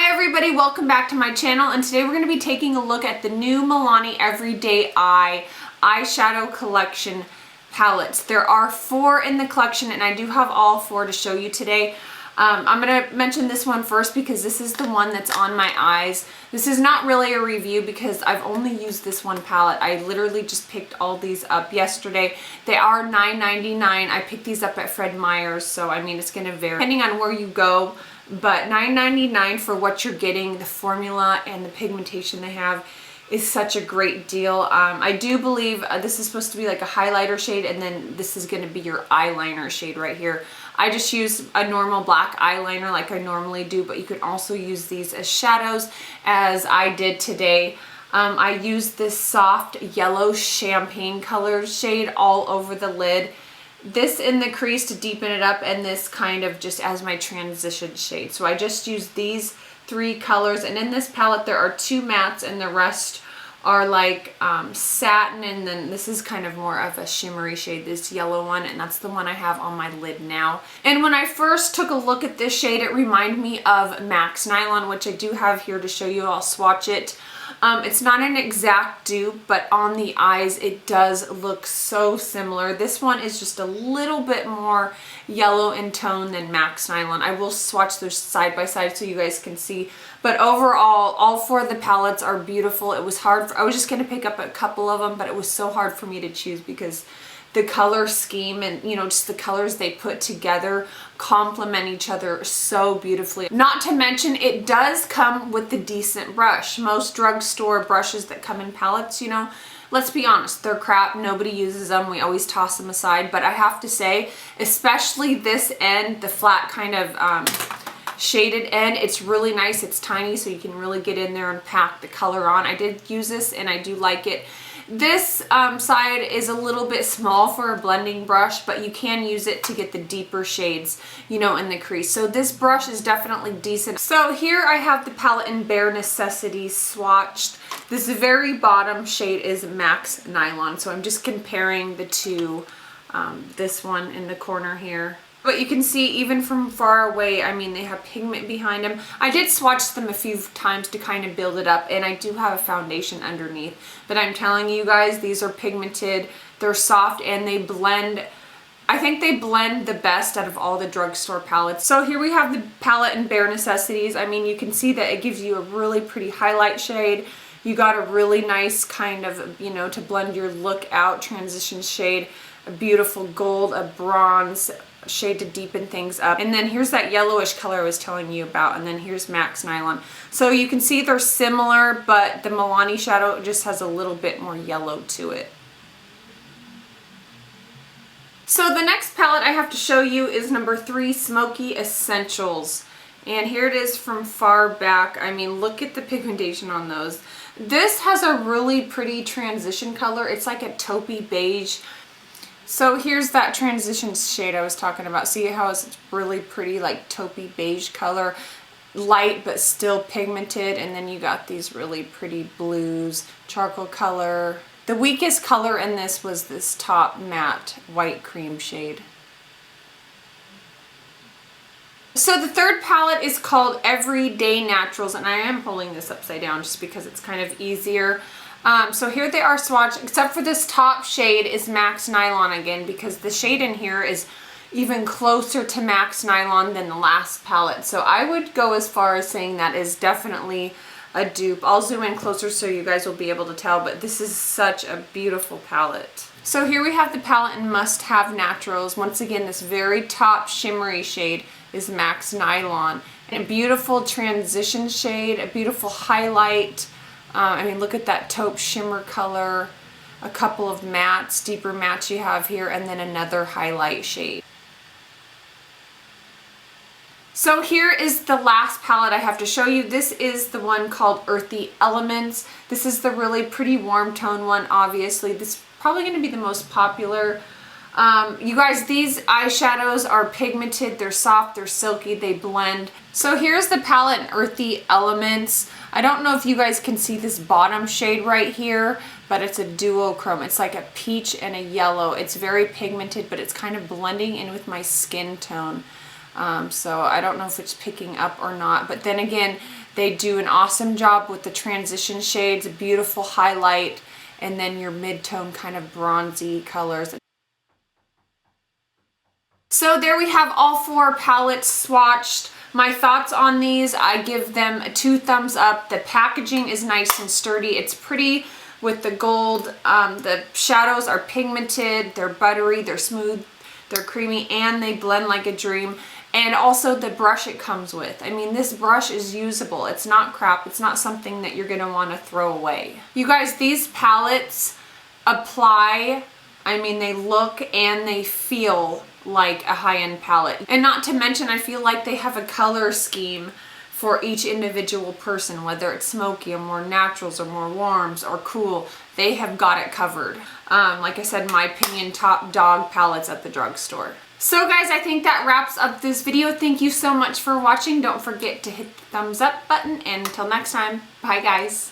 Hi everybody, welcome back to my channel, and today we're going to be taking a look at the new Milani Everyday Eye eyeshadow collection palettes. There are 4 in the collection and I do have all 4 to show you today. I'm going to mention this one first because this is the one that's on my eyes. This is not really a review because I've only used this one palette. I literally just picked all these up yesterday. They are $9.99. I picked these up at Fred Meyer's, so I mean it's going to vary depending on where you go. But $9.99 for what you're getting, the formula and the pigmentation they have is such a great deal. I do believe this is supposed to be like a highlighter shade, and then this is going to be your eyeliner shade right here. I just use a normal black eyeliner like I normally do, but you can also use these as shadows as I did today. I used this soft yellow champagne color shade all over the lid. This in the crease to deepen it up, and this kind of just as my transition shade. So I just used these 3 colors, and in this palette there are 2 mattes and the rest are like satin, and then this is kind of more of a shimmery shade, this yellow one, and that's the one I have on my lid now. And when I first took a look at this shade, it reminded me of Max Nylon, which I do have here to show you. I'll swatch it. It's not an exact dupe, but on the eyes it does look so similar. This one is just a little bit more yellow in tone than Max Nylon. I will swatch those side by side so you guys can see. But overall, all 4 of the palettes are beautiful. It was hard. I was just going to pick up a couple of them, but it was so hard for me to choose because the color scheme and, you know, just the colors they put together complement each other so beautifully. Not to mention, it does come with the decent brush. Most drugstore brushes that come in palettes, you know, let's be honest, they're crap. Nobody uses them. We always toss them aside. But I have to say, especially this end, the flat kind of shaded end, it's really nice. It's tiny, so you can really get in there and pack the color on. I did use this and I do like it. This side is a little bit small for a blending brush, but you can use it to get the deeper shades, you know, in the crease. So this brush is definitely decent. So here I have the palette in Bare Necessities swatched. This very bottom shade is Max Nylon. So I'm just comparing the two, this one in the corner here. But you can see even from far away, I mean, they have pigment behind them. I did swatch them a few times to kind of build it up, and I do have a foundation underneath. But I'm telling you guys, these are pigmented, they're soft, and they blend. I think they blend the best out of all the drugstore palettes. So here we have the palette in Bare Necessities. I mean, you can see that it gives you a really pretty highlight shade. You got a really nice kind of, you know, to blend your look out transition shade, a beautiful gold, a bronze shade to deepen things up, and then here's that yellowish color I was telling you about, and then here's Max Nylon. So you can see they're similar, but the Milani shadow just has a little bit more yellow to it. So the next palette I have to show you is number 3, Smoky Essentials, and here it is from far back. I mean, look at the pigmentation on those. This has a really pretty transition color. It's like a taupey beige. So here's that transition shade I was talking about. See how it's really pretty, like taupey beige color, light but still pigmented, and then you got these really pretty blues, charcoal color. The weakest color in this was this top matte white cream shade. So the third palette is called Everyday Naturals, and I am holding this upside down just because it's kind of easier. So here they are swatched, except for this top shade is Max Nylon again, because the shade in here is even closer to Max Nylon than the last palette. So I would go as far as saying that is definitely a dupe. I'll zoom in closer so you guys will be able to tell, but this is such a beautiful palette. So here we have the palette in Must Have Naturals. Once again, this very top shimmery shade is Max Nylon. And a beautiful transition shade, a beautiful highlight. I mean, look at that taupe shimmer color, a couple of mattes, deeper mattes you have here, and then another highlight shade. So here is the last palette I have to show you. This is the one called Earthy Elements. This is the really pretty warm tone one, obviously. This is probably going to be the most popular. You guys, these eyeshadows are pigmented, they're soft, they're silky, they blend. So here's the palette in Earthy Elements. I don't know if you guys can see this bottom shade right here, but it's a duochrome. It's like a peach and a yellow. It's very pigmented, but it's kind of blending in with my skin tone. So I don't know if it's picking up or not, but then again, they do an awesome job with the transition shades, a beautiful highlight, and then your mid-tone kind of bronzy colors. So there we have all 4 palettes swatched. My thoughts on these, I give them a 2 thumbs up. The packaging is nice and sturdy. It's pretty with the gold. The shadows are pigmented, they're buttery, they're smooth, they're creamy, and they blend like a dream. And also the brush it comes with. I mean, this brush is usable. It's not crap. It's not something that you're gonna wanna throw away. You guys, these palettes apply, I mean, they look and they feel like a high-end palette. And not to mention, I feel like they have a color scheme for each individual person, whether it's smoky or more naturals or more warms or cool. They have got it covered. Like I said, in my opinion, top dog palettes at the drugstore. So guys, I think that wraps up this video. Thank you so much for watching. Don't forget to hit the thumbs up button, and until next time, bye guys.